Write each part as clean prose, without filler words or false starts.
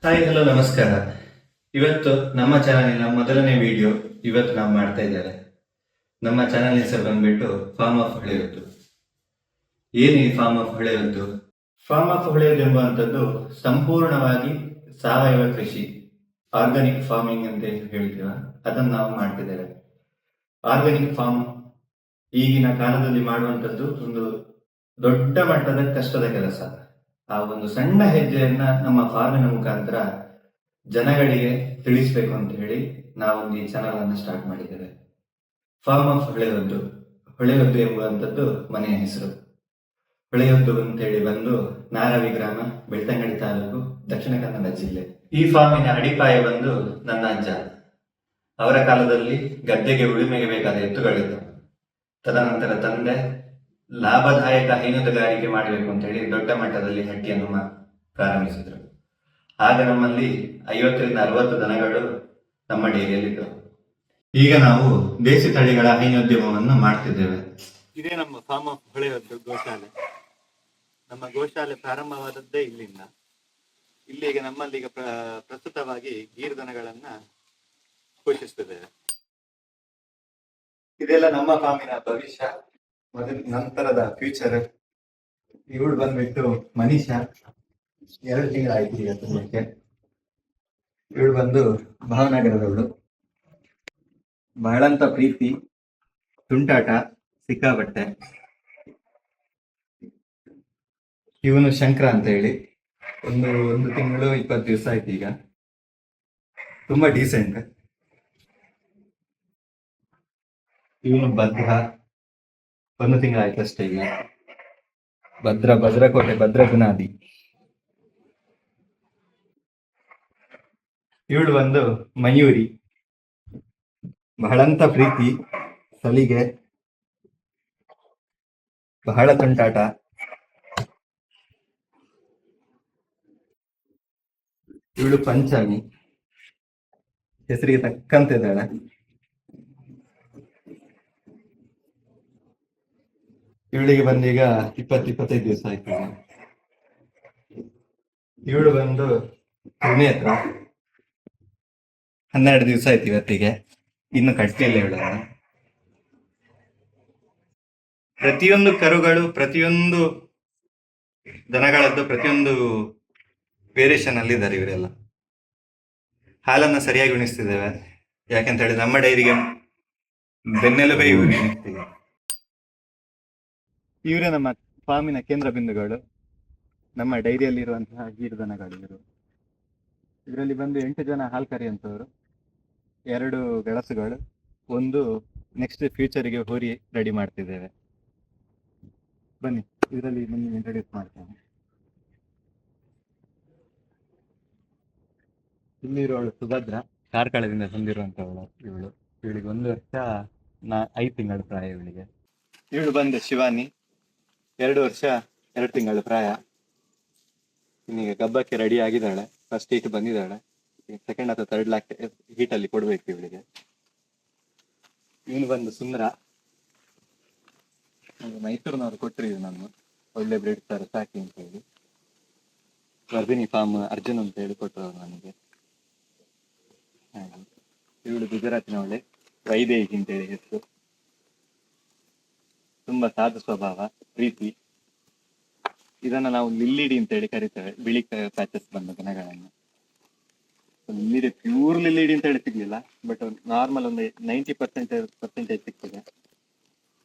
Hi hello ನಮಸ್ಕಾರ. ಇವತ್ತು ನಮ್ಮ ಚಾನಲಿನ ಮೊದಲನೇ ವಿಡಿಯೋ ಇವತ್ತು ನಾವು ಮಾಡ್ತಾ ಇದ್ದೇವೆ. ನಮ್ಮ ಚಾನಲ್ ಹೆಸರು ಬಂದ್ಬಿಟ್ಟು ಫಾರ್ಮ್ ಆಫ್ ಹೊಳೆಯದ್ದು. ಏನು ಈ ಫಾರ್ಮ್ ಆಫ್ ಹೊಳೆಯದ್ದು? ಫಾರ್ಮ್ ಆಫ್ ಹೊಳೆಯದ್ದು ಎಂಬುವಂಥದ್ದು ಸಂಪೂರ್ಣವಾಗಿ ಸಾವಯವ ಕೃಷಿ, ಆರ್ಗಾನಿಕ್ ಫಾರ್ಮಿಂಗ್ ಅಂತ ಹೇಳ್ತೀವ, ಅದನ್ನು ನಾವು ಮಾಡ್ತಿದ್ದೇವೆ. ಆರ್ಗಾನಿಕ್ ಫಾರ್ಮ್ ಈಗಿನ ಕಾಲದಲ್ಲಿ ಮಾಡುವಂಥದ್ದು ಒಂದು ದೊಡ್ಡ ಮಟ್ಟದ ಕಷ್ಟದ ಕೆಲಸ. ಆ ಒಂದು ಸಣ್ಣ ಹೆಜ್ಜೆಯನ್ನ ನಮ್ಮ ಫಾರ್ಮಿನ ಮುಖಾಂತರ ಜನಗಳಿಗೆ ತಿಳಿಸ್ಬೇಕು ಅಂತ ಹೇಳಿ ನಾವೊಂದು ಈ ಚಾನಲ್ ಅನ್ನು ಸ್ಟಾರ್ಟ್ ಮಾಡಿದ್ದೇವೆ. Form of ಹೊಳೆಯದ್ದು. ಹೊಳೆಯದ್ದು ಎಂಬುವಂಥದ್ದು ಮನೆಯ ಹೆಸರು. ಹೊಳೆಯದ್ದು ಅಂತ ಹೇಳಿ ಬಂದು ನಾರವಿ ಗ್ರಾಮ, ಬೆಳ್ತಂಗಡಿ ತಾಲೂಕು, ದಕ್ಷಿಣ ಕನ್ನಡ ಜಿಲ್ಲೆ. ಈ ಫಾರ್ಮಿನ ಅಡಿಪಾಯ ಬಂದು ನನ್ನ ಅಜ್ಜ. ಅವರ ಕಾಲದಲ್ಲಿ ಗದ್ದೆಗೆ ಉಳುಮೆಗೆ ಬೇಕಾದ ಎತ್ತುಗಳಿದ್ದವು. ತದನಂತರ ತಂದೆ ಲಾಭದಾಯಕ ಹೈನುಗಾರಿಕೆ ಮಾಡಬೇಕು ಅಂತ ಹೇಳಿ ದೊಡ್ಡ ಮಟ್ಟದಲ್ಲಿ ಹಟ್ಟಿಯನ್ನು ಪ್ರಾರಂಭಿಸಿದರು. ಆಗ ನಮ್ಮಲ್ಲಿ 50-60 ದನಗಳು ನಮ್ಮ ಡೈರಿಯಲ್ಲಿದ್ದವು. ಈಗ ನಾವು ದೇಸಿ ತಳಿಗಳ ಹೈನೋದ್ಯಮವನ್ನು ಮಾಡ್ತಿದ್ದೇವೆ. ಇದೇ ನಮ್ಮ ಫಾರ್ಮ್ ಆಫ್ ಹೊಳೆಯದ್ದು ಗೋಶಾಲೆ. ನಮ್ಮ ಗೋಶಾಲೆ ಪ್ರಾರಂಭವಾದದ್ದೇ ಇಲ್ಲಿಂದ. ಇಲ್ಲಿಗೆ ನಮ್ಮಲ್ಲಿ ಈಗ ಪ್ರಸ್ತುತವಾಗಿ ಗೀರ್ ದನಗಳನ್ನ ಪೋಷಿಸ್ತಿದ್ದೇವೆ. ಇದೆಲ್ಲ ನಮ್ಮ ಫಾರ್ಮಿನ ಭವಿಷ್ಯ, ನಂತರದ ಫ್ಯೂಚರ್. ಇವಳು ಬಂದ್ಬಿಟ್ಟು ಮನೀಷಾ, 2 ತಿಂಗಳಾಯ್ತು ಈಗ ತುಂಬಕ್ಕೆ. ಇವಳು ಬಂದು ಭಾವನಗರದವಳು. ಬಹಳಂತ ಪ್ರೀತಿ, ತುಂಟಾಟ ಸಿಕ್ಕಾಬಟ್ಟೆ. ಇವನು ಶಂಕರ ಅಂತ ಹೇಳಿ, ಒಂದು ತಿಂಗಳು 20 ದಿವಸ ಆಯ್ತು ಈಗ. ತುಂಬಾ ಡೀಸೆಂಟ್. ಇವನು ಭದ್ರ, 1 ತಿಂಗಳಾಯ್ತು ಅಷ್ಟೇ ಈಗ. ಭದ್ರಕೋಟೆ, ಭದ್ರಗುನಾದಿ. ಇವಳು ಬಂದು ಮಯೂರಿ, ಬಹಳಂತ ಪ್ರೀತಿ, ಸಲಿಗೆ, ಬಹಳ ತುಂಟಾಟ. ಇವಳು ಪಂಚಮಿ, ಹೆಸರಿಗೆ ತಕ್ಕಂತಿದ್ದಾಳೆ. ಇವಳಿಗೆ ಬಂದೀಗ 20-25 ದಿವಸ ಆಯ್ತು. ಇವಳು ಬಂದು ತ್ರಿನೇತ್ರ, 12 ದಿವಸ ಆಯ್ತು ಇವತ್ತಿಗೆ. ಇನ್ನು ಕಟ್ಲಿಲ್ಲ ಇವಳನ್ನ. ಪ್ರತಿಯೊಂದು ಕರುಗಳು, ಪ್ರತಿಯೊಂದು ದನಗಳದ್ದು ಪ್ರತಿಯೊಂದು ವೇರಿಯೇಷನ್ ಅಲ್ಲಿ ಇದ್ದಾರೆ ಇವರೆಲ್ಲ. ಹಾಲನ್ನ ಸರಿಯಾಗಿ ಉಣಿಸ್ತಿದ್ದೇವೆ, ಯಾಕೆಂತ ಹೇಳಿ ನಮ್ಮ ಡೈರಿಗೆ ಬೆನ್ನೆಲುಬೇ ಇವರು. ಇವರೇ ನಮ್ಮ ಫಾರ್ಮಿನ ಕೇಂದ್ರ ಬಿಂದುಗಳು, ನಮ್ಮ ಡೈರಿಯಲ್ಲಿ ಇರುವಂತಹ ಗೀರು ದನಗಳು ಇವರು. ಇದರಲ್ಲಿ ಬಂದು 8 ಜನ ಹಾಲು ಕರೆಯುವಂಥವ್ರು, 2 ಗಳಸುಗಳು, ಒಂದು ನೆಕ್ಸ್ಟ್ ಫ್ಯೂಚರಿಗೆ ಹೋರಿ ರೆಡಿ ಮಾಡ್ತಿದ್ದೇವೆ. ಬನ್ನಿ, ಇದರಲ್ಲಿ ನಿಮಗೆ ಇಂಟ್ರೊಡ್ಯೂಸ್ ಮಾಡ್ತೇನೆ. ಇಲ್ಲಿರುವವಳು ಸುಭದ್ರ, ಕಾರ್ಕಳದಿಂದ ಬಂದಿರುವಂತವಳು ಇವಳು. ಇವಳಿಗೆ 1 ವರ್ಷ 5 ತಿಂಗಳು ಪ್ರಾಯ ಇವಳಿಗೆ. ಇವಳು ಬಂದು ಶಿವಾನಿ, 2 ವರ್ಷ 2 ತಿಂಗಳು ಪ್ರಾಯ. ಇನ್ನೀಗ ಗಬ್ಬಕ್ಕೆ ರೆಡಿ ಆಗಿದ್ದಾಳೆ. ಫಸ್ಟ್ ಹೀಟ್ ಬಂದಿದ್ದಾಳೆ, ಸೆಕೆಂಡ್ ಅಥವಾ ಥರ್ಡ್ ಹೀಟ್ ಅಲ್ಲಿ ಕೊಡ್ಬೇಕು ಇವಳಿಗೆ. ಇವನು ಬಂದು ಸುಂದರ, ಮೈಸೂರಿನವ್ರು ಕೊಟ್ಟರು ನಾನು, ಒಳ್ಳೆ ಬ್ರೀಡ್ ತರ ಸಾಕಿ ಅಂತ ಹೇಳಿ. ವರ್ಧಿನಿ ಫಾರ್ಮ್ ಅರ್ಜುನ್ ಅಂತ ಹೇಳಿ ಕೊಟ್ಟರು ನನಗೆ. ಇವಳು ಗುಜರಾತಿನವಳೆ, ವೈದೇಹಿ ಅಂತೇಳಿ ಹೆಸರು. ತುಂಬಾ ಸಾಧು ಸ್ವಭಾವ, ಪ್ರೀತಿ. ಇದನ್ನ ನಾವು ಲಿಲ್ಲಿಡಿ ಅಂತ ಹೇಳಿ ಕರಿತೇವೆ, ಬಿಳಿ ಪ್ಯಾಚಸ್ ಬಂದ ದನಗಳನ್ನು. ಲಿಲ್ಲಿಡಿ ಪ್ಯೂರ್ ಲಿಲ್ಲಿಡಿ ಅಂತ ಹೇಳಿ ಸಿಗ್ಲಿಲ್ಲ, ಬಟ್ ನಾರ್ಮಲ್ ಒಂದು 90% ಸಿಗ್ತದೆ.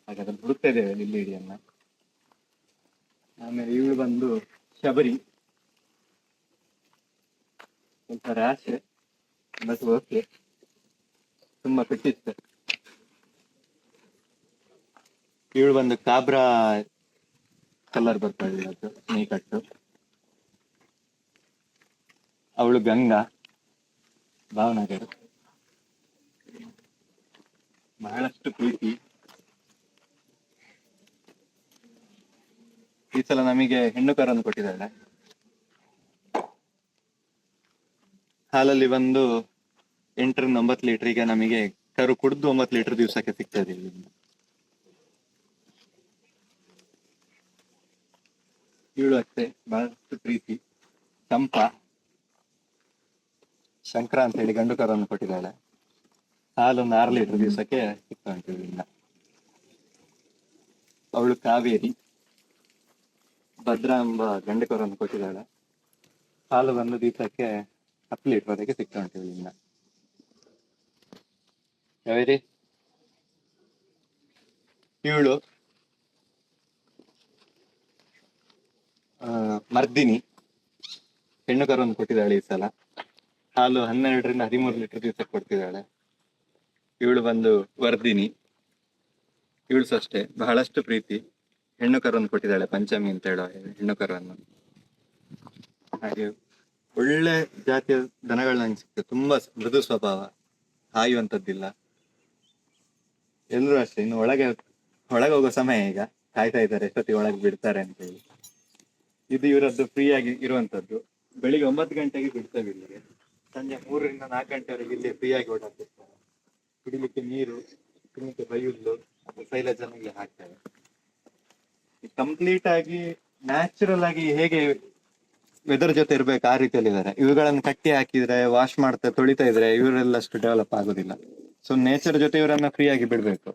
ಹಾಗಾದ್ರೆ ಹುಡುಕ್ತಾ ಇದ್ದೇವೆ ಲಿಲ್ಲಿಡಿಯನ್ನ. ಆಮೇಲೆ ಇವಳು ಬಂದು ಶಬರಿ, ಸ್ವಲ್ಪ ರ್ಯಾಶ್ ಬಟ್ ಓಕೆ, ತುಂಬಾ ಕಟ್ಟಿತ್ತು. ಇವಳು ಬಂದು ಕಾಬ್ರಾ ಕಲರ್ ಬರ್ತಾಳೆ, ಅದು ನೀಕಟ್ಟು. ಅವಳು ಗಂಗಾ, ಭಾವನಗರ. ಬಹಳಷ್ಟು ಪ್ರೀತಿ. ಈ ಸಲ ನಮಗೆ ಹೆಣ್ಣು ಕರನ್ನು ಕೊಟ್ಟಿದ್ದಾಳೆ. ಹಾಲಲ್ಲಿ ಬಂದು 8-9 ಲೀಟರ್. ಈಗ ನಮಗೆ ಕರು ಕುಡಿದು 9 ಲೀಟರ್ ದಿವಸಕ್ಕೆ ಸಿಗ್ತದೆ ಇಲ್ಲಿಂದ. ಇವಳು ಅಷ್ಟೇ, ಬಹಳಷ್ಟು ಪ್ರೀತಿ, ಚಂಪಾ. ಶಂಕರ ಅಂತ ಹೇಳಿ ಗಂಡು ಕರವನ್ನು ಕೊಟ್ಟಿದ್ದಾಳೆ. ಹಾಲು ಒಂದು 6 ಲೀಟರ್ ದಿವಸಕ್ಕೆ ಸಿಗ್ತಾ ಉಂಟು ಇವರಿಂದ. ಅವಳು ಕಾವೇರಿ. ಭದ್ರಾ ಎಂಬ ಗಂಡು ಕರವನ್ನು ಕೊಟ್ಟಿದ್ದಾಳೆ. ಹಾಲು ಬಂದು ದಿವಸಕ್ಕೆ 10 ಲೀಟರ್ ವರೆಗೆ ಸಿಗ್ತಾ ಉಂಟು ಇವರಿಂದ. ಕಾವೇರಿ ಇವಳು ಮರ್ದಿನಿ ಹೆಣ್ಣು ಕರವನ್ನು ಕೊಟ್ಟಿದ್ದಾಳೆ ಈ ಸಲ. ಹಾಲು 12ರಿಂದ 13 ಲೀಟರ್ ದಿವಸಕ್ಕೆ ಕೊಡ್ತಿದ್ದಾಳೆ. ಇವಳು ಬಂದು ವರ್ಧಿನಿ. ಇವಳು ಅಷ್ಟೇ ಬಹಳಷ್ಟು ಪ್ರೀತಿ. ಹೆಣ್ಣು ಕರವನ್ನು ಕೊಟ್ಟಿದ್ದಾಳೆ, ಪಂಚಮಿ ಅಂತ ಹೇಳೋ ಹೆಣ್ಣು ಕರವನ್ನು. ಹಾಗೆ ಒಳ್ಳೆ ಜಾತಿಯ ದನಗಳು ನಂಗೆ ಸಿಗ್ತದೆ. ತುಂಬಾ ಮೃದು ಸ್ವಭಾವ, ಹಾಯುವಂಥದ್ದಿಲ್ಲ. ಎಲ್ರು ಅಷ್ಟೇ. ಇನ್ನು ಒಳಗೆ ಹೋಗೋ ಸಮಯ ಈಗ, ಕಾಯ್ತಾ ಇದ್ದಾರೆ ಎಷ್ಟೊತ್ತಿಗೆ ಒಳಗೆ ಬಿಡ್ತಾರೆ ಅಂತ ಹೇಳಿ. ಇದು ಇವರದ್ದು ಫ್ರೀ ಆಗಿ ಇರುವಂತದ್ದು. ಬೆಳಿಗ್ಗೆ 9 ಗಂಟೆಗೆ ಬಿಡ್ತೇವೆ ಇಲ್ಲಿಗೆ. ಸಂಜೆ 3ರಿಂದ 4 ಗಂಟೆವರೆಗೆ ಇಲ್ಲಿ ಫ್ರೀ ಆಗಿ ಓಡಾಡ್ತಿರ್ತಾರೆ. ಕುಡಿಲಿಕ್ಕೆ ನೀರು, ತಿನ್ನಲಿಕ್ಕೆ ಬೈಯುಲ್ಲು ಮತ್ತು ಸೈಲೇಜನ್ನು ಇಲ್ಲಿ ಹಾಕ್ತೇವೆ. ಕಂಪ್ಲೀಟ್ ಆಗಿ ನ್ಯಾಚುರಲ್ ಆಗಿ ಹೇಗೆ ವೆದರ್ ಜೊತೆ ಇರ್ಬೇಕು ಆ ರೀತಿಯಲ್ಲಿ ಇದ್ದಾರೆ. ಇವುಗಳನ್ನು ಕಟ್ಟಿ ಹಾಕಿದ್ರೆ, ವಾಶ್ ಮಾಡ್ತಾ ತೊಳಿತಾ ಇದ್ರೆ ಇವರೆಲ್ಲ ಅಷ್ಟು ಡೆವಲಪ್ ಆಗೋದಿಲ್ಲ. ಸೊ ನೇಚರ್ ಜೊತೆ ಇವರನ್ನ ಫ್ರೀ ಆಗಿ ಬಿಡ್ಬೇಕು.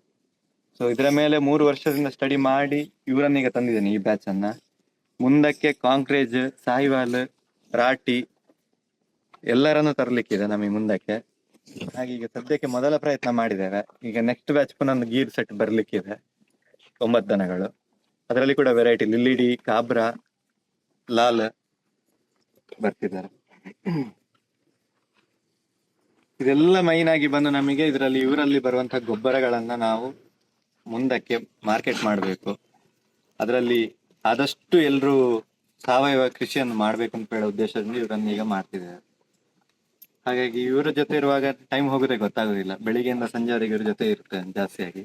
ಸೊ ಇದರ ಮೇಲೆ 3 ವರ್ಷದಿಂದ ಸ್ಟಡಿ ಮಾಡಿ ಇವರನ್ನೀಗ ತಂದಿದ್ದೇನೆ ಈ ಬ್ಯಾಚ್ ಅನ್ನ. ಮುಂದಕ್ಕೆ ಕಾಂಕ್ರೇಜ್, ಸಾಹಿವಾಲ್, ರಾಟಿ ಎಲ್ಲರನ್ನು ತರಲಿಕ್ಕಿದೆ ನಮಗೆ ಮುಂದಕ್ಕೆ. ಹಾಗೆ ಈಗ ಸದ್ಯಕ್ಕೆ ಮೊದಲ ಪ್ರಯತ್ನ ಮಾಡಿದ್ದೇವೆ. ಈಗ ನೆಕ್ಸ್ಟ್ ಬ್ಯಾಚ್ ಪುನಃ ಗೀರ್ ಸೆಟ್ ಬರ್ಲಿಕ್ಕಿದೆ, 9 ದನಗಳು. ಅದರಲ್ಲಿ ಕೂಡ ವೆರೈಟಿ ಲಿಲ್ಲಿಡಿ, ಕಾಬ್ರಾ, ಲಾಲ್ ಬರ್ತಿದ್ದಾರೆ. ಇದೆಲ್ಲ ಮೈನ್ ಆಗಿ ಬಂದು ನಮಗೆ ಇವರಲ್ಲಿ ಬರುವಂತಹ ಗೊಬ್ಬರಗಳನ್ನ ನಾವು ಮುಂದಕ್ಕೆ ಮಾರ್ಕೆಟ್ ಮಾಡಬೇಕು. ಅದರಲ್ಲಿ ಆದಷ್ಟು ಎಲ್ಲರೂ ಸಾವಯವ ಕೃಷಿಯನ್ನು ಮಾಡ್ಬೇಕು ಅಂತ ಹೇಳೋ ಉದ್ದೇಶದಿಂದ ಇವರನ್ನ ಈಗ ಮಾಡ್ತಿದ್ದಾರೆ. ಹಾಗಾಗಿ ಇವರ ಜೊತೆ ಇರುವಾಗ ಟೈಮ್ ಹೋಗೋದೇ ಗೊತ್ತಾಗೋದಿಲ್ಲ. ಬೆಳಿಗ್ಗೆಯಿಂದ ಸಂಜೆವರೆಗೆ ಇವ್ರ ಜೊತೆ ಇರುತ್ತೆ ಜಾಸ್ತಿಯಾಗಿ.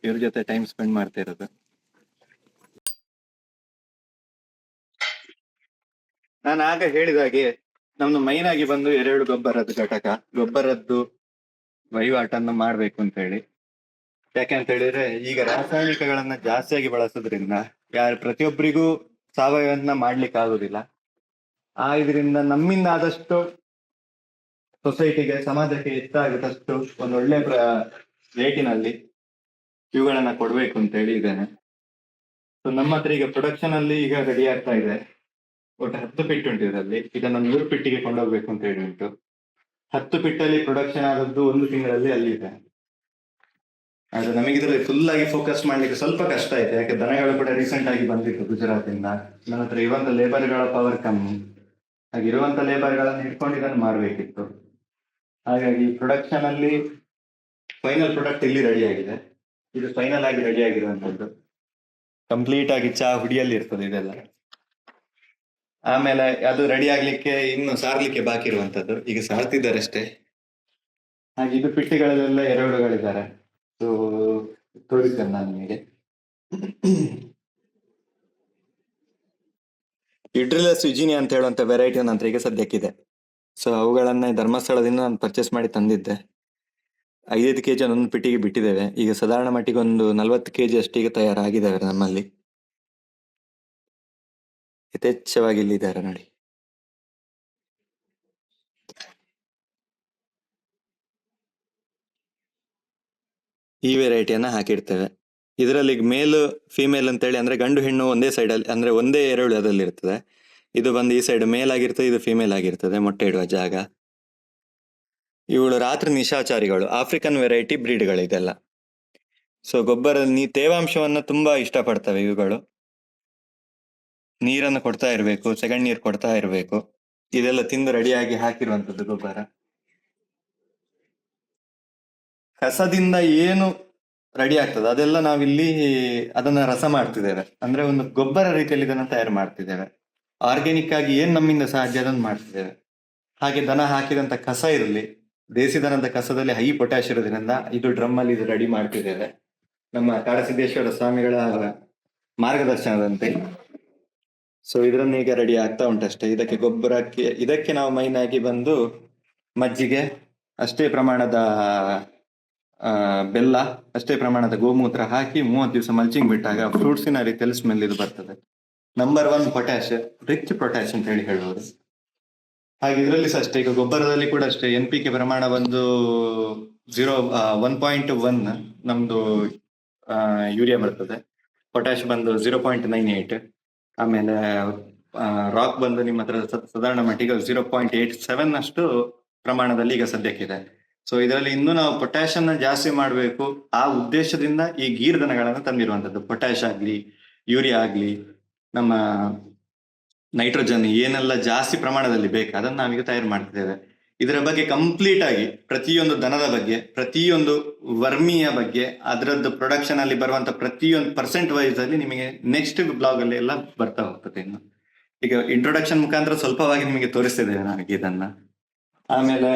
ಇವ್ರ ಜೊತೆ ಟೈಮ್ ಸ್ಪೆಂಡ್ ಮಾಡ್ತಾ ಇರೋದು. ನಾನು ಆಗ ಹೇಳಿದ ಹಾಗೆ ನಮ್ದು ಮೈನ್ ಆಗಿ ಬಂದು 2 ಗೊಬ್ಬರದ ಘಟಕ, ಗೊಬ್ಬರದ್ದು ವಹಿವಾಟನ್ನು ಮಾಡ್ಬೇಕು ಅಂತ ಹೇಳಿ. ಯಾಕೆಂತ ಹೇಳಿದ್ರೆ ಈಗ ರಾಸಾಯನಿಕಗಳನ್ನ ಜಾಸ್ತಿಯಾಗಿ ಬಳಸೋದ್ರಿಂದ ಪ್ರತಿಯೊಬ್ಬರಿಗೂ ಸಾವಯವನ್ನ ಮಾಡ್ಲಿಕ್ಕೆ ಆಗುದಿಲ್ಲ. ಇದರಿಂದ ನಮ್ಮಿಂದ ಆದಷ್ಟು ಸೊಸೈಟಿಗೆ, ಸಮಾಜಕ್ಕೆ ಎಷ್ಟಾಗುತ್ತಷ್ಟು ಒಂದು ಒಳ್ಳೆ ರೇಟಿನಲ್ಲಿ ಇವುಗಳನ್ನ ಕೊಡ್ಬೇಕು ಅಂತ ಹೇಳಿ ಇದ್ದೇನೆ. ಸೊ ನಮ್ಮ ಹತ್ರ ಈಗ ಪ್ರೊಡಕ್ಷನ್ ಅಲ್ಲಿ ಈಗ ರೆಡಿ ಆಗ್ತಾ ಇದೆ. ಒಟ್ಟು 10 ಪಿಟ್ ಉಂಟು ಇದರಲ್ಲಿ. ಇದನ್ನು 100 ಪಿಟ್ಟಿಗೆ ಕೊಂಡೋಗ್ಬೇಕು ಅಂತ ಹೇಳಿ ಉಂಟು. 10 ಪಿಟ್ಟಲ್ಲಿ ಪ್ರೊಡಕ್ಷನ್ ಆದದ್ದು 1 ತಿಂಗಳಲ್ಲಿ ಅಲ್ಲಿ ಇದೆ. ಆದ್ರೆ ನಮಗೆ ಇದರಲ್ಲಿ ಫುಲ್ ಆಗಿ ಫೋಕಸ್ ಮಾಡ್ಲಿಕ್ಕೆ ಸ್ವಲ್ಪ ಕಷ್ಟ ಆಯ್ತು. ಯಾಕೆ ದನಗಳು ಕೂಡ ರೀಸೆಂಟ್ ಆಗಿ ಬಂದಿತ್ತು ಗುಜರಾತ್ ಇಂದ. ನನ್ನ ಹತ್ರ ಇರುವಂತ ಲೇಬರ್ಗಳ ಪವರ್ ಕಮ್ಮಿ. ಹಾಗೆ ಇರುವಂತ ಲೇಬರ್ಗಳನ್ನು ಇಟ್ಕೊಂಡು ಇದನ್ನು ಮಾಡ್ಬೇಕಿತ್ತು. ಹಾಗಾಗಿ ಪ್ರೊಡಕ್ಷನ್ ಅಲ್ಲಿ ಫೈನಲ್ ಪ್ರಾಡಕ್ಟ್ ಇಲ್ಲಿ ರೆಡಿ ಆಗಿದೆ. ಇದು ಫೈನಲ್ ಆಗಿ ರೆಡಿ ಆಗಿರುವಂತದ್ದು. ಕಂಪ್ಲೀಟ್ ಆಗಿ ಹುಡಿಯಲ್ಲಿ ಇರ್ತದೆ ಇದೆಲ್ಲ. ಆಮೇಲೆ ಅದು ರೆಡಿ ಆಗ್ಲಿಕ್ಕೆ ಇನ್ನು ಸಾರ್ಲಿಕ್ಕೆ ಬಾಕಿ ಇರುವಂತದ್ದು. ಈಗ ಸಾರ್ತಿದ್ದಾರೆ ಅಷ್ಟೇ. ಹಾಗೆ ಇದು ಪಿಟ್ಟಿಗಳಲ್ಲೆಲ್ಲ ಎರೆಹುಳುಗಳಿದ್ದಾರೆ. ಸೊ ತೋರಿಸ್ತೇನೆ ನಾನು ನಿಮಗೆ. ಇಡ್ರಿಲಸ್ ಯುಜಿನಿ ಅಂತ ಹೇಳುವಂತ ವೆರೈಟಿ ನಂತರ ಈಗ ಸದ್ಯಕ್ಕಿದೆ. ಸೊ ಅವುಗಳನ್ನ ಧರ್ಮಸ್ಥಳದಿಂದ ನಾನು ಪರ್ಚೇಸ್ ಮಾಡಿ ತಂದಿದ್ದೆ. 5 kg ಒಂದು ಪಿಟ್ಟಿಗೆ ಬಿಟ್ಟಿದ್ದೇವೆ. ಈಗ ಸಾಧಾರಣ ಮಟ್ಟಿಗೆ ಒಂದು 40 kg ಅಷ್ಟಿಗೆ ತಯಾರಾಗಿದ್ದಾವೆ ನಮ್ಮಲ್ಲಿ. ಯಥೇಚ್ಛವಾಗಿ ಇಲ್ಲಿದ್ದಾರೆ ನೋಡಿ. ಈ ವೆರೈಟಿಯನ್ನ ಹಾಕಿರ್ತೇವೆ. ಇದರಲ್ಲಿ ಮೇಲ್ ಫಿಮೇಲ್ ಅಂತೇಳಿ ಅಂದ್ರೆ ಗಂಡು ಹೆಣ್ಣು ಒಂದೇ ಸೈಡ್ ಅಲ್ಲಿ, ಅಂದ್ರೆ ಒಂದೇ ಎರೆಹುಳು ಅದರಲ್ಲಿ ಇರ್ತದೆ. ಇದು ಬಂದು ಈ ಸೈಡ್ ಮೇಲ್ ಆಗಿರ್ತದೆ, ಇದು ಫಿಮೇಲ್ ಆಗಿರ್ತದೆ ಮೊಟ್ಟೆ ಇಡುವ ಜಾಗ. ಇವಳು ರಾತ್ರಿ ನಿಶಾಚಾರಿಗಳು, ಆಫ್ರಿಕನ್ ವೆರೈಟಿ ಬ್ರೀಡ್ಗಳಿದೆಲ್ಲ. ಸೊ ಗೊಬ್ಬರ ತೇವಾಂಶವನ್ನ ತುಂಬಾ ಇಷ್ಟಪಡ್ತವೆ ಇವುಗಳು. ನೀರನ್ನು ಕೊಡ್ತಾ ಇರ್ಬೇಕು, ಸೆಗಣಿ ನೀರು ಕೊಡ್ತಾ ಇರ್ಬೇಕು. ಇದೆಲ್ಲ ತಿಂದು ರೆಡಿಯಾಗಿ ಹಾಕಿರುವಂತದ್ದು ಗೊಬ್ಬರ. ಕಸದಿಂದ ಏನು ರೆಡಿ ಆಗ್ತದೆ ಅದೆಲ್ಲ ನಾವಿಲ್ಲಿ ಅದನ್ನ ರಸ ಮಾಡ್ತಿದ್ದೇವೆ. ಅಂದ್ರೆ ಒಂದು ಗೊಬ್ಬರ ರೀತಿಯಲ್ಲಿ ಇದನ್ನ ತಯಾರು ಮಾಡ್ತಿದ್ದೇವೆ. ಆರ್ಗ್ಯಾನಿಕ್ ಆಗಿ ಏನ್ ನಮ್ಮಿಂದ ಸಾಧ್ಯ ಅದನ್ನು ಮಾಡ್ತಿದ್ದೇವೆ. ಹಾಗೆ ದನ ಹಾಕಿದಂತ ಕಸ ಇರಲಿ, ದೇಸಿ ದನದ ಕಸದಲ್ಲಿ ಹೈ ಪೊಟ್ಯಾಶ್ ಇರೋದ್ರಿಂದ ಇದು ಡ್ರಮ್ ಅಲ್ಲಿ ಇದು ರೆಡಿ ಮಾಡ್ತಿದ್ದೇವೆ ನಮ್ಮ ಕಾಡಸಿದ್ದೇಶ್ವರ ಸ್ವಾಮಿಗಳ ಮಾರ್ಗದರ್ಶನದಂತೆ. ಸೊ ಇದನ್ನ ಈಗ ರೆಡಿ ಆಗ್ತಾ ಉಂಟಷ್ಟೇ. ಇದಕ್ಕೆ ಗೊಬ್ಬರಕ್ಕೆ ಇದಕ್ಕೆ ನಾವು ಮೈನ್ ಆಗಿ ಬಂದು ಮಜ್ಜಿಗೆ, ಅಷ್ಟೇ ಪ್ರಮಾಣದ ಬೆಲ್ಲ, ಅಷ್ಟೇ ಪ್ರಮಾಣದ ಗೋಮೂತ್ರ ಹಾಕಿ 30 ದಿವಸ ಮಲ್ಚಿಂಗ್ ಬಿಟ್ಟಾಗ ಫ್ರೂಟ್ಸಿನ ರೀತಿಯಲ್ಲಿ ಸ್ಮೆಲ್ ಇದು ಬರ್ತದೆ. ನಂಬರ್ 1 ಪೊಟ್ಯಾಶ್, ರಿಚ್ ಪೊಟ್ಯಾಶ್ ಅಂತ ಹೇಳಿ ಹೇಳ್ಬೋದು. ಹಾಗೆ ಇದರಲ್ಲಿ ಸಹ ಅಷ್ಟೇ, ಈಗ ಗೊಬ್ಬರದಲ್ಲಿ ಕೂಡ ಅಷ್ಟೇ NPK ಪ್ರಮಾಣ ಬಂದು 1.1 ನಮ್ದು ಯೂರಿಯಾ ಬರ್ತದೆ. ಪೊಟ್ಯಾಶ್ ಬಂದು 0.98, ಆಮೇಲೆ ರಾಕ್ ಬಂದು ನಿಮ್ಮ ಹತ್ರ ಸಾಧಾರಣ ಮಟ್ಟಿಗೆ 0.87 ಅಷ್ಟು ಪ್ರಮಾಣದಲ್ಲಿ ಈಗ ಸದ್ಯಕ್ಕಿದೆ. ಸೊ ಇದರಲ್ಲಿ ಇನ್ನೂ ನಾವು ಪೊಟ್ಯಾಶ್ ಅನ್ನ ಜಾಸ್ತಿ ಮಾಡಬೇಕು, ಆ ಉದ್ದೇಶದಿಂದ ಈ ಗೀರ್ ದನಗಳನ್ನು ತಂದಿರುವಂತದ್ದು. ಪೊಟ್ಯಾಶ್ ಆಗ್ಲಿ, ಯೂರಿಯಾ ಆಗ್ಲಿ, ನಮ್ಮ ನೈಟ್ರೋಜನ್ ಏನೆಲ್ಲ ಜಾಸ್ತಿ ಪ್ರಮಾಣದಲ್ಲಿ ಬೇಕು ಅದನ್ನ ನಾವೀಗ ತಯಾರು ಮಾಡ್ತಿದ್ದೇವೆ. ಇದರ ಬಗ್ಗೆ ಕಂಪ್ಲೀಟ್ ಆಗಿ ಪ್ರತಿಯೊಂದು ದನದ ಬಗ್ಗೆ, ಪ್ರತಿಯೊಂದು ವರ್ಮಿಯ ಬಗ್ಗೆ, ಅದರದ್ದು ಪ್ರೊಡಕ್ಷನ್ ಅಲ್ಲಿ ಬರುವಂತ ಪ್ರತಿಯೊಂದು ಪರ್ಸೆಂಟ್ ವೈಸ್ ಅಲ್ಲಿ ನಿಮಗೆ ನೆಕ್ಸ್ಟ್ ಬ್ಲಾಗ್ ಅಲ್ಲಿ ಎಲ್ಲ ಬರ್ತಾ ಹೋಗ್ತದೆ. ಇನ್ನು ಈಗ ಇಂಟ್ರೊಡಕ್ಷನ್ ಮುಖಾಂತರ ಸ್ವಲ್ಪವಾಗಿ ನಿಮಗೆ ತೋರಿಸ್ತಿದ್ದೇವೆ ನಾವೀಗ ಇದನ್ನ. ಆಮೇಲೆ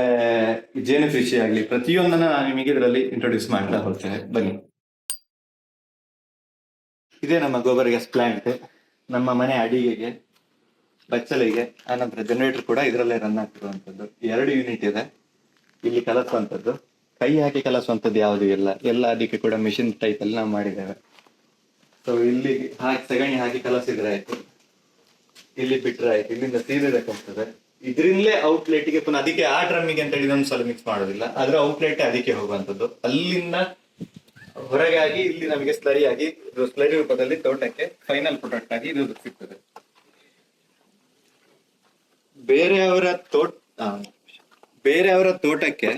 ಜೇನು ಕೃಷಿ ಆಗ್ಲಿ ಪ್ರತಿಯೊಂದನ್ನ ನಾನು ನಿಮಗೆ ಇದರಲ್ಲಿ ಇಂಟ್ರೊಡ್ಯೂಸ್ ಮಾಡ್ತಾ ಹೋಗ್ತೇನೆ. ಬನ್ನಿ. ಇದೇ ನಮ್ಮ ಗೋಬರ್ ಗ್ಯಾಸ್ ಪ್ಲಾಂಟ್. ನಮ್ಮ ಮನೆ ಅಡಿಗೆಗೆ, ಬಚ್ಚಲಿಗೆ, ಆನಂತರ ಜನರೇಟರ್ ಕೂಡ ಇದರಲ್ಲೇ ರನ್ ಆಗ್ತಿರುವಂತದ್ದು. 2 ಯೂನಿಟ್ ಇದೆ ಇಲ್ಲಿ ಕಲಸುವಂತದ್ದು. ಕೈ ಹಾಕಿ ಕಲಸುವಂತದ್ದು ಯಾವುದೂ ಇಲ್ಲ, ಎಲ್ಲ ಅದಕ್ಕೆ ಕೂಡ ಮಿಷಿನ್ ಟೈಪ್ ಅಲ್ಲಿ ನಾವು ಮಾಡಿದ್ದೇವೆ. ಸೊ ಇಲ್ಲಿ ಹಾಕಿ ಸಗಣಿ ಹಾಕಿ ಕಲಸಿದ್ರೆ ಆಯ್ತು, ಇಲ್ಲಿ ಬಿಟ್ರೆ ಆಯ್ತು, ಇಲ್ಲಿಂದ ಸೀದಬೇಕಾಗ್ತದೆ. ಇದರಿಂದಲೇ ಔಟ್ಲೆಟ್ ಗೆ ಪುನಃ ಅದಕ್ಕೆ ಆ ಡ್ರಮ್ಮಿಗೆ ಅಂತ ಹೇಳಿ ಒಂದ್ಸಲ ಮಿಕ್ಸ್ ಮಾಡೋದಿಲ್ಲ, ಅದ್ರ ಔಟ್ಲೆಟ್ ಅದಕ್ಕೆ ಹೋಗುವಂತದ್ದು. ಅಲ್ಲಿಂದ ಹೊರಗೆ ಆಗಿ ಇಲ್ಲಿ ನಮಗೆ ಸ್ಲರಿ ಆಗಿ, ಸ್ಲರಿ ರೂಪದಲ್ಲಿ ತೋಟಕ್ಕೆ ಫೈನಲ್ ಪ್ರಾಡಕ್ಟ್ ಆಗಿ ಇದು ಸಿಗ್ತದೆ. ಬೇರೆಯವರ ತೋಟಕ್ಕೆ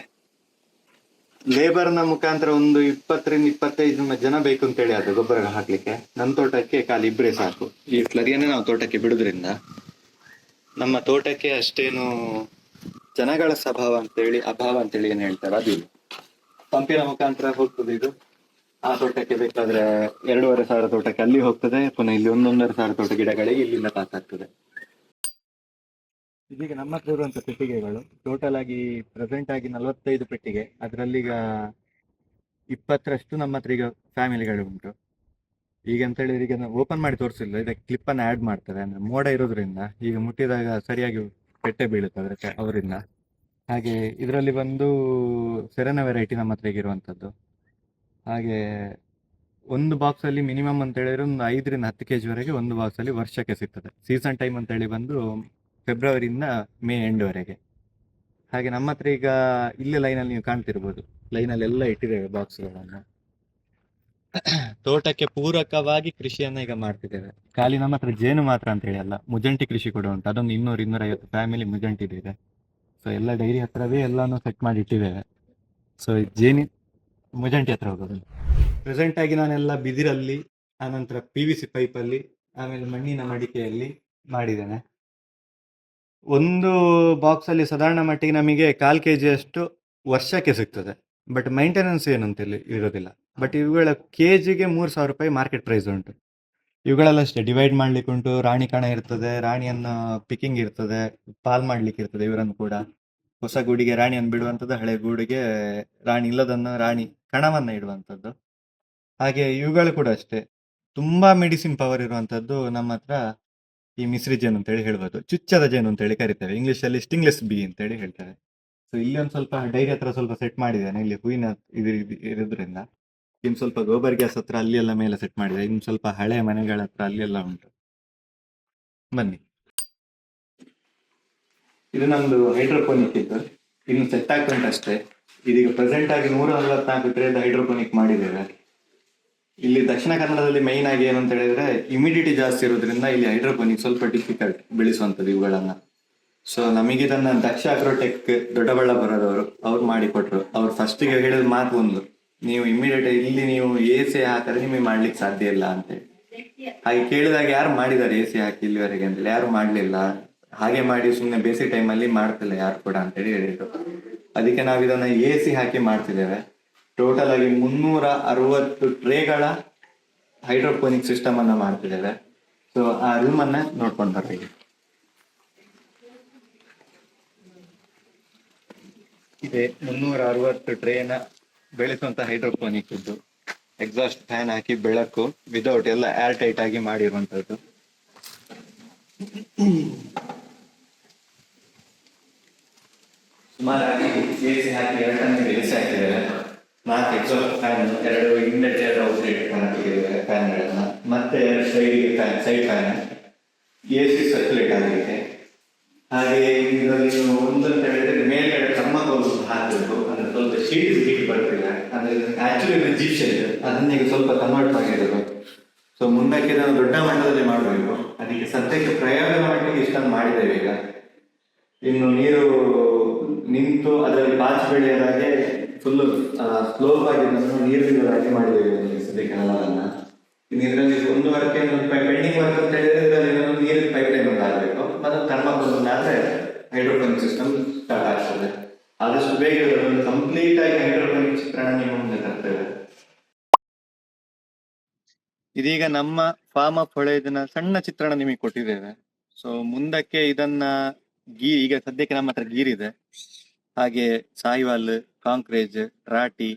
ಲೇಬರ್ನ ಮುಖಾಂತರ ಒಂದು 20-25 ಜನ ಬೇಕು ಅಂತೇಳಿ ಅದು ಗೊಬ್ಬರ ಹಾಕ್ಲಿಕ್ಕೆ. ನನ್ನ ತೋಟಕ್ಕೆ ಖಾಲಿ 2 ಸಾಕು. ಈ ಸ್ಲರಿಯನ್ನೇ ನಾವು ತೋಟಕ್ಕೆ ಬಿಡುದ್ರಿಂದ ನಮ್ಮ ತೋಟಕ್ಕೆ ಅಷ್ಟೇನು ಜನಗಳ ಅಭಾವ ಅಂತೇಳಿ ಏನ್ ಹೇಳ್ತಾರೆ ಅದು ಇಲ್ಲ. ಪಂಪಿನ ಮುಖಾಂತರ ಹೋಗ್ತದೆ ಇದು. ಆ ತೋಟಕ್ಕೆ ಬೇಕಾದ್ರೆ 2,500 ತೋಟಕ್ಕೆ ಅಲ್ಲಿ ಹೋಗ್ತದೆ, ಪುನಃ ಇಲ್ಲಿ 1,500 ತೋಟ ಗಿಡಗಳಿಗೆ ಇಲ್ಲಿಂದ ಪಾಸ್ ಆಗ್ತದೆ. ಇದೀಗ ನಮ್ಮ ಹತ್ರ ಇರುವಂತ ಪೆಟ್ಟಿಗೆಗಳು ಟೋಟಲ್ ಆಗಿ ಪ್ರೆಸೆಂಟ್ ಆಗಿ 45 ಪೆಟ್ಟಿಗೆ. ಅದರಲ್ಲಿ ಈಗ 20ರಷ್ಟು ನಮ್ಮ ಹತ್ರ ಈಗ ಫ್ಯಾಮಿಲಿಗಳು ಉಂಟು. ಈಗ ಅಂತ ಹೇಳಿದ್ರೆ ಈಗ ಓಪನ್ ಮಾಡಿ ತೋರಿಸಿಲ್ಲ, ಇದಕ್ಕೆ ಕ್ಲಿಪ್ ಅನ್ನು ಆಡ್ ಮಾಡ್ತಾರೆ. ಅಂದ್ರೆ ಮೋಡ ಇರೋದ್ರಿಂದ ಈಗ ಮುಟ್ಟಿದಾಗ ಸರಿಯಾಗಿ ಪೆಟ್ಟೆ ಬೀಳುತ್ತೆ ಅದಕ್ಕೆ ಅವರಿಂದ. ಹಾಗೆ ಇದರಲ್ಲಿ ಬಂದು ಸೆರೆನ ವೆರೈಟಿ ನಮ್ಮ ಹತ್ರ ಇರುವಂತದ್ದು. ಹಾಗೆ ಒಂದು ಬಾಕ್ಸ್ ಅಲ್ಲಿ ಮಿನಿಮಮ್ ಅಂತ ಹೇಳಿದ್ರೆ ಒಂದು 5-10 kg ವರೆಗೆ ಒಂದು ಬಾಕ್ಸ್ ಅಲ್ಲಿ ವರ್ಷಕ್ಕೆ ಸಿಗ್ತದೆ. ಸೀಸನ್ ಟೈಮ್ ಅಂತ ಹೇಳಿ ಬಂದು ಫೆಬ್ರವರಿಯಿಂದ ಮೇ ಎಂಡ್ ವರೆಗೆ. ಹಾಗೆ ನಮ್ಮ ಹತ್ರ ಈಗ ಇಲ್ಲೇ ಲೈನಲ್ಲಿ ನೀವು ಕಾಣ್ತಿರ್ಬೋದು, ಲೈನಲ್ಲಿ ಎಲ್ಲ ಇಟ್ಟಿದ್ದೇವೆ ಬಾಕ್ಸ್ಗಳನ್ನು. ತೋಟಕ್ಕೆ ಪೂರಕವಾಗಿ ಕೃಷಿಯನ್ನ ಈಗ ಮಾಡ್ತಿದ್ದೇವೆ. ಖಾಲಿ ನಮ್ಮ ಹತ್ರ ಜೇನು ಮಾತ್ರ ಅಂತ ಹೇಳಿ ಅಲ್ಲ, ಮುಜಂಟಿ ಕೃಷಿ ಕೂಡ ಉಂಟು. ಅದೊಂದು 200-250 ಫ್ಯಾಮಿಲಿ ಮುಜಂಟಿ ಇದೆ. ಸೊ ಎಲ್ಲ ಡೈರಿ ಹತ್ರವೇ ಎಲ್ಲಾನು ಸೆಟ್ ಮಾಡಿ ಇಟ್ಟಿದ್ದೇವೆ. ಸೊ ಮುಜಂಟಿ ಹತ್ರ ಹೋಗೋದು. ಪ್ರೆಸೆಂಟ್ ಆಗಿ ನಾನೆಲ್ಲ ಬಿದಿರಲ್ಲಿ, ಆನಂತರ PVC ಪೈಪಲ್ಲಿ, ಆಮೇಲೆ ಮಣ್ಣಿನ ಮಡಿಕೆಯಲ್ಲಿ ಮಾಡಿದ್ದೇನೆ. ಒಂದು ಬಾಕ್ಸ್ ಅಲ್ಲಿ ಸಾಧಾರಣ ಮಟ್ಟಿಗೆ ನಮಗೆ 1/4 kg ಅಷ್ಟು ವರ್ಷಕ್ಕೆ ಸಿಗ್ತದೆ. ಬಟ್ ಮೈಂಟೆನೆನ್ಸ್ ಏನಂತ ಇರೋದಿಲ್ಲ. ಬಟ್ ಇವುಗಳ ಕೆಜಿಗೆ 3,000 ರೂಪಾಯಿ ಮಾರ್ಕೆಟ್ ಪ್ರೈಸ್ ಉಂಟು. ಇವುಗಳೆಲ್ಲ ಅಷ್ಟೇ ಡಿವೈಡ್ ಮಾಡ್ಲಿಕ್ಕೆ ಉಂಟು. ರಾಣಿ ಕಣ ಇರ್ತದೆ, ರಾಣಿಯನ್ನು ಪಿಕ್ಕಿಂಗ್ ಇರ್ತದೆ, ಪಾಲ್ ಮಾಡ್ಲಿಕ್ಕೆ ಇರ್ತದೆ. ಇವರನ್ನು ಕೂಡ ಹೊಸ ಗೂಡಿಗೆ ರಾಣಿಯನ್ನು ಬಿಡುವಂಥದ್ದು, ಹಳೆ ಗೂಡಿಗೆ ರಾಣಿ ಇಲ್ಲದನ್ನ ರಾಣಿ ಕಣವನ್ನ ಇಡುವಂಥದ್ದು. ಹಾಗೆ ಇವುಗಳು ಕೂಡ ಅಷ್ಟೇ ತುಂಬಾ ಮೆಡಿಸಿನ್ ಪವರ್ ಇರುವಂತದ್ದು. ನಮ್ಮ ಹತ್ರ ಈ ಮಿಸ್ರಿ ಜೇನು ಅಂತೇಳಿ ಹೇಳ್ಬೋದು, ಚುಚ್ಚದ ಜೇನು ಅಂತೇಳಿ ಕರಿತೇವೆ. ಇಂಗ್ಲಿಷ್ ಅಲ್ಲಿ ಸ್ಟಿಂಗ್ಲೆಸ್ ಬಿ ಅಂತೇಳಿ ಹೇಳ್ತೇವೆ. ಸೊ ಇಲ್ಲಿ ಒಂದು ಸ್ವಲ್ಪ ಡೈರಿ ಹತ್ರ ಸ್ವಲ್ಪ ಸೆಟ್ ಮಾಡಿದ್ದೇನೆ. ಇಲ್ಲಿ ಹೂವಿನ ಇರೋದ್ರಿಂದ ಇನ್ನು ಸ್ವಲ್ಪ ಗೋಬರ್ ಗ್ಯಾಸ್ ಹತ್ರ ಅಲ್ಲಿ ಎಲ್ಲ ಮೇಲೆ ಸೆಟ್ ಮಾಡಿದೆ. ಇನ್ನು ಸ್ವಲ್ಪ ಹಳೆ ಮನೆಗಳ ಹತ್ರ ಅಲ್ಲಿ ಎಲ್ಲ ಉಂಟು. ಬನ್ನಿ. ಇದು ನಮ್ದು ಹೈಡ್ರೋಪೋನಿಕ್ ಇತ್ತು, ಇನ್ನು ಸೆಟ್ ಆಗ್ತುಂಟು ಅಷ್ಟೇ. ಇದೀಗ ಪ್ರೆಸೆಂಟ್ ಆಗಿ 144 ಟ್ರೇದ ಹೈಡ್ರೋಪೋನಿಕ್ ಮಾಡಿದ್ದೇವೆ. ಇಲ್ಲಿ ದಕ್ಷಿಣ ಕನ್ನಡದಲ್ಲಿ ಮೈನ್ ಆಗಿ ಏನು ಅಂತ ಹೇಳಿದ್ರೆ ಇಮಿಡಿಟಿ ಜಾಸ್ತಿ ಇರೋದ್ರಿಂದ ಇಲ್ಲಿ ಹೈಡ್ರೋಪೋನಿಕ್ ಸ್ವಲ್ಪ ಡಿಫಿಕಲ್ಟ್ ಬೆಳೆಸುವಂಥದ್ದು ಇವುಗಳನ್ನ. ಸೊ ನಮಗೆ ಇದನ್ನ ದಕ್ಷ ಅಗ್ರೋಟೆಕ್ ದೊಡ್ಡಬಳ್ಳಾಪುರದವರು ಅವ್ರು ಮಾಡಿಕೊಟ್ರು. ಅವ್ರು ಫಸ್ಟಿಗೆ ಹೇಳಿದ ಮಾತು ಒಂದು, ನೀವು ಇಮಿಡಿಯೇಟ್ ಇಲ್ಲಿ ನೀವು AC ಹಾಕಿದ್ರೆ ನಿಮಗೆ ಮಾಡ್ಲಿಕ್ಕೆ ಸಾಧ್ಯ ಇಲ್ಲ ಅಂತೇಳಿ. ಹಾಗೆ ಕೇಳಿದಾಗ ಯಾರು ಮಾಡಿದ್ದಾರೆ AC ಹಾಕಿ ಇಲ್ಲಿವರೆಗೆ ಅಂತೇಳಿ? ಯಾರು ಮಾಡ್ಲಿಲ್ಲ. ಹಾಗೆ ಮಾಡಿ ಸುಮ್ಮನೆ ಬೇಸಿಕ್ ಟೈಮಲ್ಲಿ ಮಾಡ್ತಿಲ್ಲ ಯಾರು ಕೂಡ ಅಂತೇಳಿ ಹೇಳಿದ್ರು. ಅದಕ್ಕೆ ನಾವು ಇದನ್ನ AC ಹಾಕಿ ಮಾಡ್ತಿದ್ದೇವೆ. ಟೋಟಲ್ ಆಗಿ 360 ಟ್ರೇಗಳ ಹೈಡ್ರೋಪೋನಿಕ್ ಸಿಸ್ಟಮ್ ಅನ್ನ ಮಾಡ್ತಿದ್ದೇವೆ. ಸೊ ಆ ರೂಮ್ ಅನ್ನ ನೋಡ್ಕೊಂಡು ಬರ್ರಿ. ಇದೆ 360 ಟ್ರೇನ ಬೆಳೆಸುವಂತ ಹೈಡ್ರೋಪೋನಿಕ್ ಇದ್ದು, ಎಕ್ಸಾಸ್ಟ್ ಫ್ಯಾನ್ ಹಾಕಿ ಬೆಳಕು ವಿದೌಟ್ ಎಲ್ಲ ಏರ್ ಟೈಟ್ ಆಗಿ ಮಾಡಿರುವಂತದ್ದು. ಸುಮಾರಾಗಿ AC ಹಾಕಿ 2 ಟನ್ AC ಹಾಕಿದ್ದೇವೆ. 4 ಎಕ್ಸಾಸ್ಟ್ ಫ್ಯಾನ್, 2 ಇಂಡಕ್ಟರ್ ಔಟ್ಲೆಟ್ ಹಾಕಿದ್ದೇವೆ ಫ್ಯಾನ್ಗಳನ್ನ, ಮತ್ತೆ ಸೈಡ್ ಫ್ಯಾನ್ AC ಸರ್ಕ್ಯುಲೇಟ್ ಆಗಲಿಕ್ಕೆ. ಹಾಗೆ ಇದರಲ್ಲಿ ಒಂದು ಅಂತ ಹೇಳಿದ್ರೆ ಮೇಲ್ಗಡೆ ಥರ್ಮಾಕೋಲ್ ಹಾಕಬೇಕು, ಅಂದ್ರೆ ಸ್ವಲ್ಪ ಹೀಟ್ ಬರ್ತಿಲ್ಲ, ಅಂದ್ರೆ ಆಕ್ಚುಲಿ ಜಿಪ್ಷನ್ ಅದನ್ನ ಈಗ ಸ್ವಲ್ಪ ಕನ್ವರ್ಟ್ ಆಗಿರೋದು. ಸೊ ಮುಂದಕ್ಕೆ ನಾವು ದೊಡ್ಡ ಮಟ್ಟದಲ್ಲಿ ಮಾಡಬೇಕು. ಅದಕ್ಕೆ ಸದ್ಯಕ್ಕೆ ಪ್ರಯೋಗದ ಮಟ್ಟಿಗೆ ಇಷ್ಟನ್ನು ಮಾಡಿದ್ದೇವೆ. ಈಗ ಇನ್ನು ನೀರು ನಿಂತು ಅದರಲ್ಲಿ ಪಾಚಿ ಬೆಳೆಯೋದ ಹಾಗೆ ಫುಲ್ ಸ್ಲೋಪ್ ಆಗಿ ನೀರು ಬೀಳೋದಾಗಿ ಮಾಡಿದ್ದೇವೆ ಸದ್ಯಕ್ಕೆ ಹಲವಾರನ್ನ. ಇನ್ನು ಇದರಲ್ಲಿ ಒಂದು ವರ್ಕ್ ಪೆಂಡಿಂಗ್ ವರ್ಕ್ ಅಂತ ಹೇಳಿದ್ರೆ ಇದರಲ್ಲಿ ನೀರಿನ ಪೈಪ್ ಲೈನ್ ಒಂದು ಆಗಬೇಕು, ಮತ್ತು ಥರ್ಮಾಕೋಲ್ ಆದರೆ ಹೈಡ್ರೋಪೋನಿಕ್ ಸಿಸ್ಟಮ್ ಸ್ಟಾರ್ಟ್ ಆಗ್ತದೆ. ಆದಷ್ಟು ಬೇಗ ಒಂದು ಕಂಪ್ಲೀಟ್ ಆಗಿ ಹೈಡ್ರೋಪೋನಿಕ್ ಚಿತ್ರಣ ನಿಮ್ಮ ಮುಂದೆ ತರ್ತೇವೆ. ಇದೀಗ ನಮ್ಮ ಫಾರ್ಮ್ ಆಫ್ ಹೊಳೆಯದಿನ ಸಣ್ಣ ಚಿತ್ರಣ ನಿಮಗೆ ಕೊಟ್ಟಿದ್ದೇವೆ. ಸೊ ಮುಂದಕ್ಕೆ ಇದನ್ನ ಈಗ ಸದ್ಯಕ್ಕೆ ನಮ್ಮ ಹತ್ರ ಗೀರಿದೆ, ಹಾಗೆ ಸಾಹಿವಾಲ್, ಕಾಂಕ್ರೇಜ್, ರಾಟಿ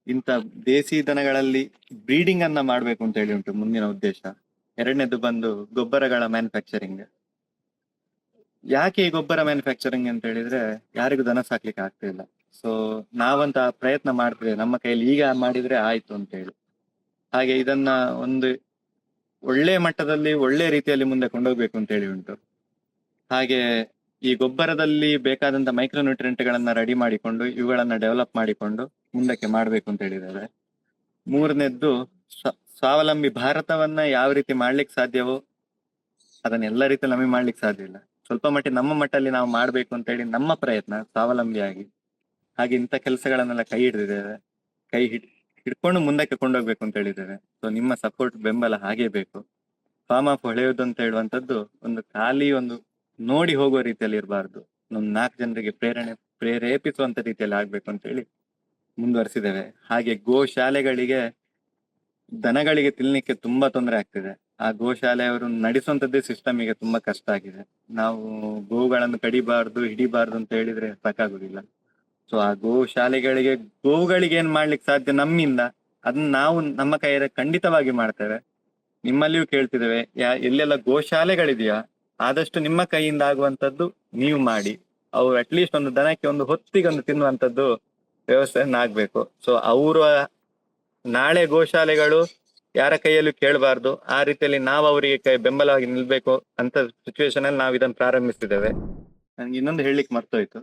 ಇಂಥ ದೇಸಿ ದನಗಳಲ್ಲಿ ಬ್ರೀಡಿಂಗ್ ಅನ್ನ ಮಾಡ್ಬೇಕು ಅಂತ ಹೇಳಿ ಉಂಟು ಮುಂದಿನ ಉದ್ದೇಶ. ಎರಡನೇದು ಬಂದು ಗೊಬ್ಬರಗಳ ಮ್ಯಾನುಫ್ಯಾಕ್ಚರಿಂಗ್. ಯಾಕೆ ಈ ಗೊಬ್ಬರ ಮ್ಯಾನುಫ್ಯಾಕ್ಚರಿಂಗ್ ಅಂತ ಹೇಳಿದ್ರೆ ಯಾರಿಗೂ ದನ ಸಾಕ್ಲಿಕ್ಕೆ ಆಗ್ತಿಲ್ಲ. ಸೊ ನಾವಂತ ಪ್ರಯತ್ನ ಮಾಡ್ತೇವೆ, ನಮ್ಮ ಕೈಯಲ್ಲಿ ಈಗ ಮಾಡಿದ್ರೆ ಆಯ್ತು ಅಂತ ಹೇಳಿ. ಹಾಗೆ ಇದನ್ನ ಒಂದು ಒಳ್ಳೆ ಮಟ್ಟದಲ್ಲಿ ಒಳ್ಳೆ ರೀತಿಯಲ್ಲಿ ಮುಂದೆ ಕೊಂಡೋಗ್ಬೇಕು ಅಂತ ಹೇಳಿ ಉಂಟು. ಹಾಗೆ ಈ ಗೊಬ್ಬರದಲ್ಲಿ ಬೇಕಾದಂತ ಮೈಕ್ರೋ ನ್ಯೂಟ್ರಿಯೆಂಟ್ ಗಳನ್ನ ರೆಡಿ ಮಾಡಿಕೊಂಡು ಇವುಗಳನ್ನ ಡೆವಲಪ್ ಮಾಡಿಕೊಂಡು ಮುಂದಕ್ಕೆ ಮಾಡ್ಬೇಕು ಅಂತ ಹೇಳಿದ್ದಾರೆ. ಮೂರನೇದ್ದು ಸ್ವಾವಲಂಬಿ ಭಾರತವನ್ನ ಯಾವ ರೀತಿ ಮಾಡ್ಲಿಕ್ಕೆ ಸಾಧ್ಯವೋ ಅದನ್ನ ಎಲ್ಲ ರೀತಿಯಲ್ಲಿ ನಮಗೆ ಮಾಡ್ಲಿಕ್ಕೆ ಸಾಧ್ಯ ಇಲ್ಲ, ಸ್ವಲ್ಪ ಮಟ್ಟಿಗೆ ನಮ್ಮ ಮಟ್ಟಲ್ಲಿ ನಾವು ಮಾಡ್ಬೇಕು ಅಂತ ಹೇಳಿ ನಮ್ಮ ಪ್ರಯತ್ನ ಸ್ವಾವಲಂಬಿಯಾಗಿ. ಹಾಗೆ ಇಂಥ ಕೆಲಸಗಳನ್ನೆಲ್ಲ ಕೈ ಹಿಡಿದಿದ್ದೇವೆ, ಹಿಡ್ಕೊಂಡು ಮುಂದಕ್ಕೆ ಕೊಂಡೋಗ್ಬೇಕು ಅಂತ ಹೇಳಿದ್ದೇವೆ. ಸೊ ನಿಮ್ಮ ಸಪೋರ್ಟ್ ಬೆಂಬಲ ಹಾಗೆ ಬೇಕು. ಫಾರ್ಮ್ ಆಫ್ ಹೊಳೆಯೋದು ಅಂತ ಹೇಳುವಂತದ್ದು ಒಂದು ಖಾಲಿ ಒಂದು ನೋಡಿ ಹೋಗುವ ರೀತಿಯಲ್ಲಿ ಇರಬಾರ್ದು, ಒಂದು 4 ಜನರಿಗೆ ಪ್ರೇರೇಪಿಸುವಂತ ರೀತಿಯಲ್ಲಿ ಆಗ್ಬೇಕು ಅಂತ ಹೇಳಿ ಮುಂದುವರಿಸಿದ್ದೇವೆ. ಹಾಗೆ ಗೋಶಾಲೆಗಳಿಗೆ ದನಗಳಿಗೆ ತಿನ್ಲಿಕ್ಕೆ ತುಂಬಾ ತೊಂದರೆ ಆಗ್ತಿದೆ. ಆ ಗೋಶಾಲೆಯವರು ನಡೆಸುವಂತದ್ದೇ ಸಿಸ್ಟಮ್ ಈಗ ತುಂಬಾ ಕಷ್ಟ ಆಗಿದೆ. ನಾವು ಗೋವುಗಳನ್ನು ಕಡಿಬಾರ್ದು ಹಿಡಿಬಾರ್ದು ಅಂತ ಹೇಳಿದ್ರೆ ಸಾಕಾಗುದಿಲ್ಲ. ಸೊ ಆ ಗೋಶಾಲೆಗಳಿಗೆ ಗೋವುಗಳಿಗೆ ಏನ್ ಮಾಡ್ಲಿಕ್ಕೆ ಸಾಧ್ಯ ನಮ್ಮಿಂದ ಅದನ್ನ ನಾವು ನಮ್ಮ ಕೈಯಲ್ಲಿ ಖಂಡಿತವಾಗಿ ಮಾಡ್ತೇವೆ. ನಿಮ್ಮಲ್ಲಿಯೂ ಕೇಳ್ತಿದ್ದೇವೆ, ಎಲ್ಲೆಲ್ಲ ಗೋಶಾಲೆಗಳಿದೆಯಾ ಆದಷ್ಟು ನಿಮ್ಮ ಕೈಯಿಂದ ಆಗುವಂತದ್ದು ನೀವು ಮಾಡಿ. ಅವು ಅಟ್ಲೀಸ್ಟ್ ಒಂದು ದನಕ್ಕೆ ಒಂದು ಹೊತ್ತಿಗೆ ಒಂದು ತಿನ್ನುವಂತದ್ದು ವ್ಯವಸ್ಥೆಯನ್ನ ಆಗ್ಬೇಕು. ಸೊ ಅವರ ನಾಳೆ ಗೋಶಾಲೆಗಳು ಯಾರ ಕೈಯಲ್ಲೂ ಕೇಳಬಾರ್ದು, ಆ ರೀತಿಯಲ್ಲಿ ನಾವು ಅವರಿಗೆ ಬೆಂಬಲವಾಗಿ ನಿಲ್ಬೇಕು ಅಂತ ಸಿಚುವೇಶನ್ ಅಲ್ಲಿ ನಾವು ಇದನ್ನು ಪ್ರಾರಂಭಿಸಿದ್ದೇವೆ. ನನ್ಗೆ ಇನ್ನೊಂದು ಹೇಳಲಿಕ್ಕೆ ಮರ್ತೋಯ್ತು,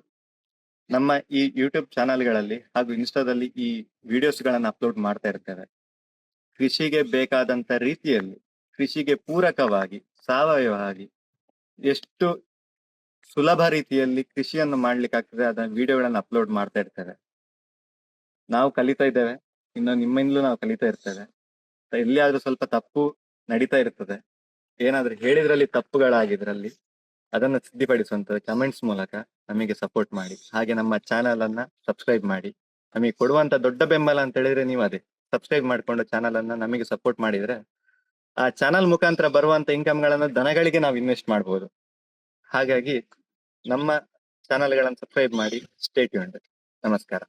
ನಮ್ಮ ಈ ಯೂಟ್ಯೂಬ್ ಚಾನೆಲ್ಗಳಲ್ಲಿ ಹಾಗೂ ಇನ್ಸ್ಟಾದಲ್ಲಿ ಈ ವಿಡಿಯೋಸ್ ಗಳನ್ನ ಅಪ್ಲೋಡ್ ಮಾಡ್ತಾ ಇರ್ತೇವೆ. ಕೃಷಿಗೆ ಬೇಕಾದಂತ ರೀತಿಯಲ್ಲಿ, ಕೃಷಿಗೆ ಪೂರಕವಾಗಿ, ಸಾವಯವವಾಗಿ ಎಷ್ಟು ಸುಲಭ ರೀತಿಯಲ್ಲಿ ಕೃಷಿಯನ್ನು ಮಾಡ್ಲಿಕ್ಕೆ ಆಗ್ತದೆ ಅದನ್ನ ವಿಡಿಯೋಗಳನ್ನ ಅಪ್ಲೋಡ್ ಮಾಡ್ತಾ ಇರ್ತೇವೆ. ನಾವು ಕಲಿತಾ ಇದ್ದೇವೆ, ಇನ್ನು ನಿಮ್ಮಿಂದಲೂ ನಾವು ಕಲಿತಾ ಇರ್ತೇವೆ. ಎಲ್ಲಿಯಾದ್ರೂ ಸ್ವಲ್ಪ ತಪ್ಪು ನಡೀತಾ ಇರ್ತದೆ, ಏನಾದ್ರೂ ಹೇಳಿದ್ರಲ್ಲಿ ತಪ್ಪುಗಳಾಗಿದ್ರಲ್ಲಿ ಅದನ್ನ ಸಿದ್ಧಿಪಡಿಸುವಂತ ಕಮೆಂಟ್ಸ್ ಮೂಲಕ ನಮಗೆ ಸಪೋರ್ಟ್ ಮಾಡಿ. ಹಾಗೆ ನಮ್ಮ ಚಾನಲ್ ಅನ್ನ ಸಬ್ಸ್ಕ್ರೈಬ್ ಮಾಡಿ. ನಮಗೆ ಕೊಡುವಂತ ದೊಡ್ಡ ಬೆಂಬಲ ಅಂತ ಹೇಳಿದ್ರೆ ನೀವು ಅದೇ ಸಬ್ಸ್ಕ್ರೈಬ್ ಮಾಡ್ಕೊಂಡು ಚಾನಲ್ ಅನ್ನ ನಮಗೆ ಸಪೋರ್ಟ್ ಮಾಡಿದ್ರೆ ಆ ಚಾನಲ್ ಮುಖಾಂತರ ಬರುವಂತ ಇನ್ಕಮ್ ಗಳನ್ನ ದನಗಳಿಗೆ ನಾವು ಇನ್ವೆಸ್ಟ್ ಮಾಡಬಹುದು. ಹಾಗಾಗಿ ನಮ್ಮ ಚಾನಲ್ ಗಳನ್ನ ಸಬ್ಸ್ಕ್ರೈಬ್ ಮಾಡಿ. Stay tuned. ನಮಸ್ಕಾರ.